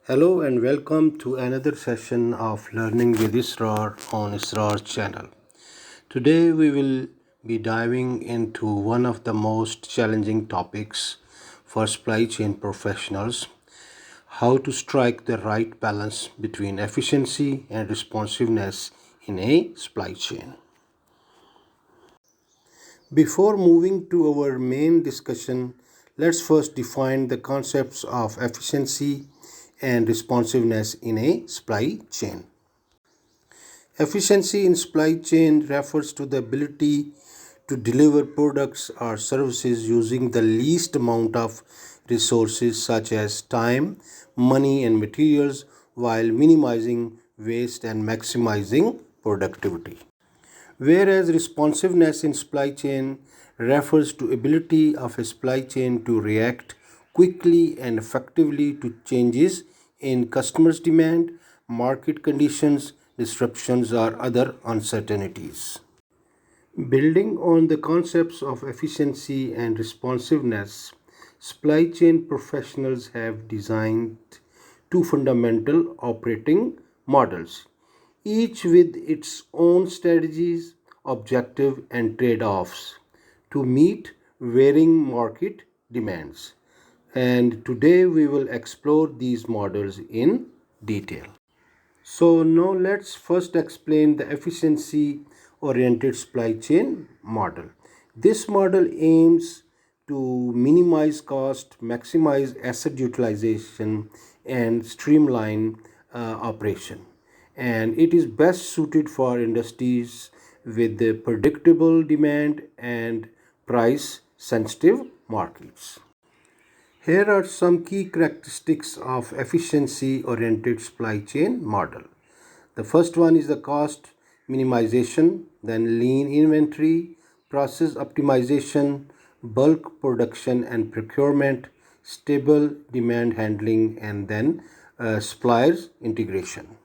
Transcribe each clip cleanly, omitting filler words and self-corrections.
Hello and welcome to another session of Learning with ISRAR on ISRAR'S channel. Today we will be diving into one of the most challenging topics for supply chain professionals: how to strike the right balance between efficiency and responsiveness in a supply chain. Before moving to our main discussion, let's first define the concepts of efficiency and responsiveness in a supply chain. Efficiency in supply chain refers to the ability to deliver products or services using the least amount of resources such as time, money, and materials while minimizing waste and maximizing productivity. Whereas responsiveness in supply chain refers to ability of a supply chain to react quickly and effectively to changes in customers' demand, market conditions, disruptions, or other uncertainties. Building on the concepts of efficiency and responsiveness, supply chain professionals have designed two fundamental operating models, each with its own strategies, objective, and trade offs to meet varying market demands. And today we will explore these models in detail. So now let's first explain the efficiency oriented supply chain model. This model aims to minimize cost, maximize asset utilization, and streamline operation. And it is best suited for industries with the predictable demand and price sensitive markets. Here are some key characteristics of efficiency oriented supply chain model. The first one is the cost minimization, then lean inventory, process optimization, bulk production and procurement, stable demand handling, and then suppliers integration.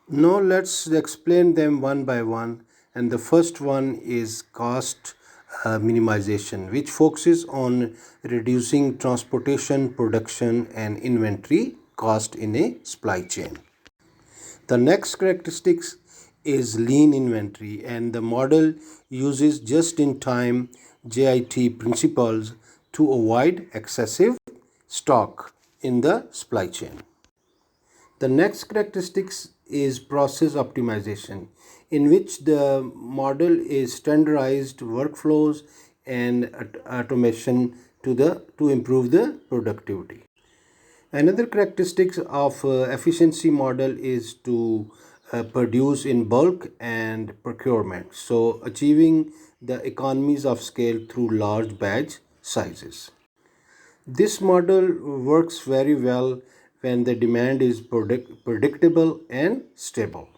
Now let's explain them one by one. And the first one is cost minimization, which focuses on reducing transportation, production, and inventory cost in a supply chain. The next characteristics is lean inventory, and the model uses just in time JIT principles to avoid excessive stock in the supply chain. The next characteristics is process optimization, in which the model is standardized workflows and automation to improve the productivity. Another characteristic of efficiency model is to produce in bulk and procurement, so achieving the economies of scale through large batch sizes. This model works very well when the demand is predictable and stable.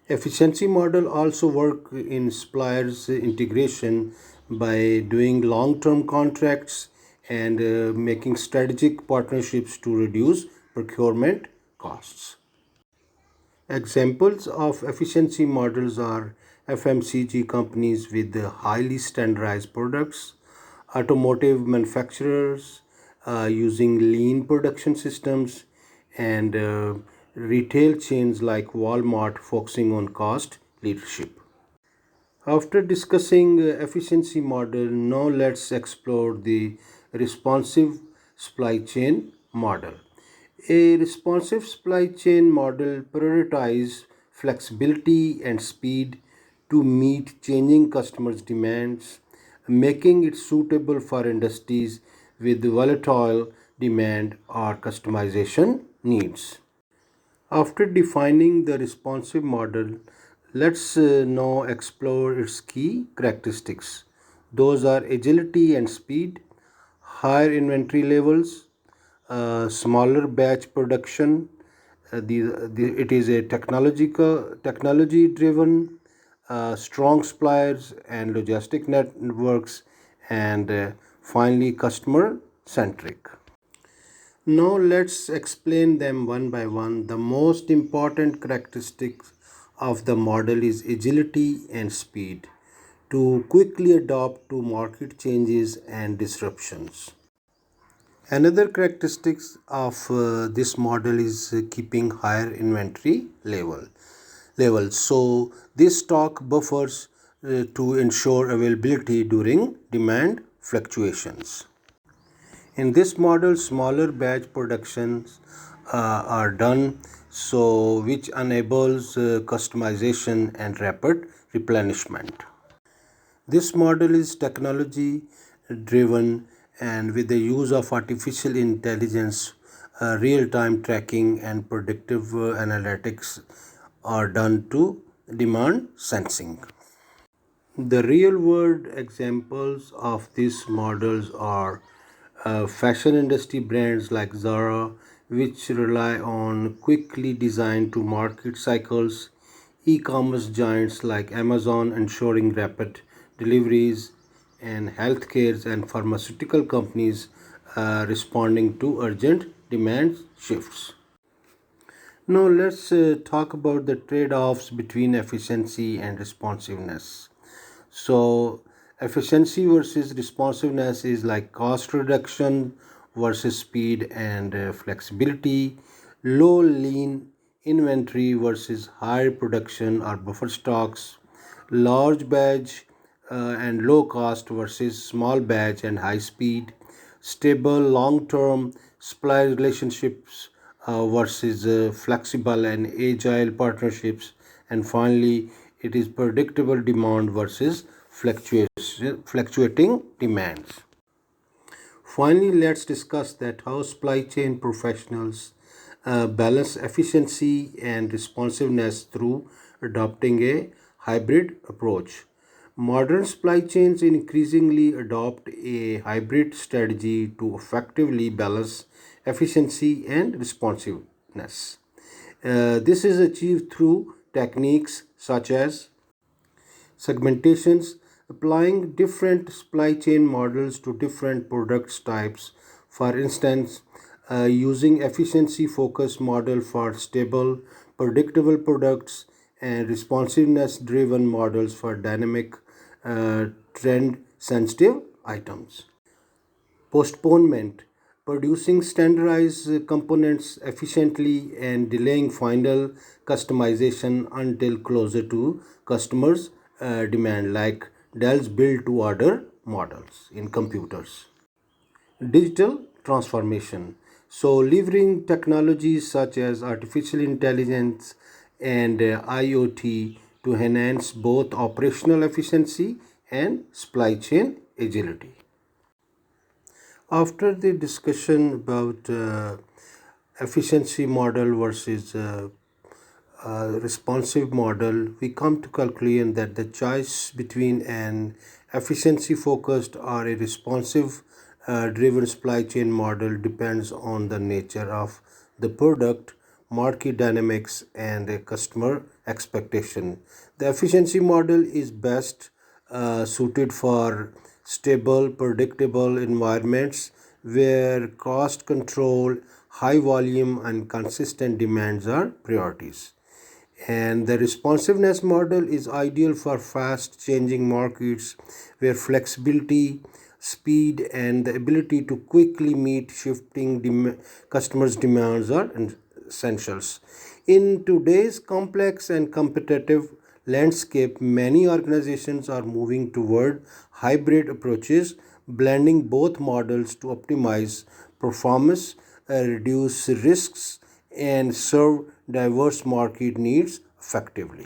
Efficiency model also work in suppliers integration by doing long-term contracts and making strategic partnerships to reduce procurement costs. Examples of efficiency models are FMCG companies with highly standardized products, automotive manufacturers using lean production systems, and retail chains like Walmart focusing on cost leadership. After discussing efficiency model, now let's explore the responsive supply chain model. A responsive supply chain model prioritizes flexibility and speed to meet changing customers' demands, making it suitable for industries with volatile demand or customization needs. After defining the responsive model, let's now explore its key characteristics. Those are agility and speed, higher inventory levels, smaller batch production. It is a technology driven, strong suppliers and logistic networks, and finally customer centric. Now let's explain them one by one. The most important characteristics of the model is agility and speed to quickly adapt to market changes and disruptions. Another characteristics of this model is keeping higher inventory levels. So this stock buffers to ensure availability during demand fluctuations. In this model, smaller batch productions are done, so which enables customization and rapid replenishment. This model is technology driven and with the use of artificial intelligence, real time tracking, and predictive analytics are done to demand sensing. The real world examples of these models are fashion industry brands like Zara, which rely on quickly designed to market cycles, e commerce giants like Amazon ensuring rapid deliveries, and healthcare and pharmaceutical companies responding to urgent demand shifts. Now, let's talk about the trade offs between efficiency and responsiveness. So, efficiency versus responsiveness is like cost reduction versus speed and flexibility, low lean inventory versus high production or buffer stocks, large batch and low cost versus small batch and high speed, stable long term supply relationships versus flexible and agile partnerships, and finally, it is predictable demand versus fluctuating demands. Finally, let's discuss that how supply chain professionals balance efficiency and responsiveness through adopting a hybrid approach. Modern supply chains increasingly adopt a hybrid strategy to effectively balance efficiency and responsiveness. This is achieved through techniques such as segmentations, applying different supply chain models to different product types. For instance, using efficiency focused model for stable, predictable products and responsiveness driven models for dynamic, trend sensitive items. Postponement, producing standardized components efficiently and delaying final customization until closer to customers' demand, like Dell's build to order models in computers. Digital transformation. So, leveraging technologies such as artificial intelligence and IoT to enhance both operational efficiency and supply chain agility. After the discussion about efficiency model versus responsive model, we come to conclusion that the choice between an efficiency focused or a responsive driven supply chain model depends on the nature of the product, market dynamics, and a customer expectation. The efficiency model is best suited for stable, predictable environments where cost control, high volume, and consistent demands are priorities. And the responsiveness model is ideal for fast changing markets where flexibility, speed, and the ability to quickly meet shifting customers' demands are essentials. In today's complex and competitive landscape, many organizations are moving toward hybrid approaches, blending both models to optimize performance, reduce risks, and serve diverse market needs effectively.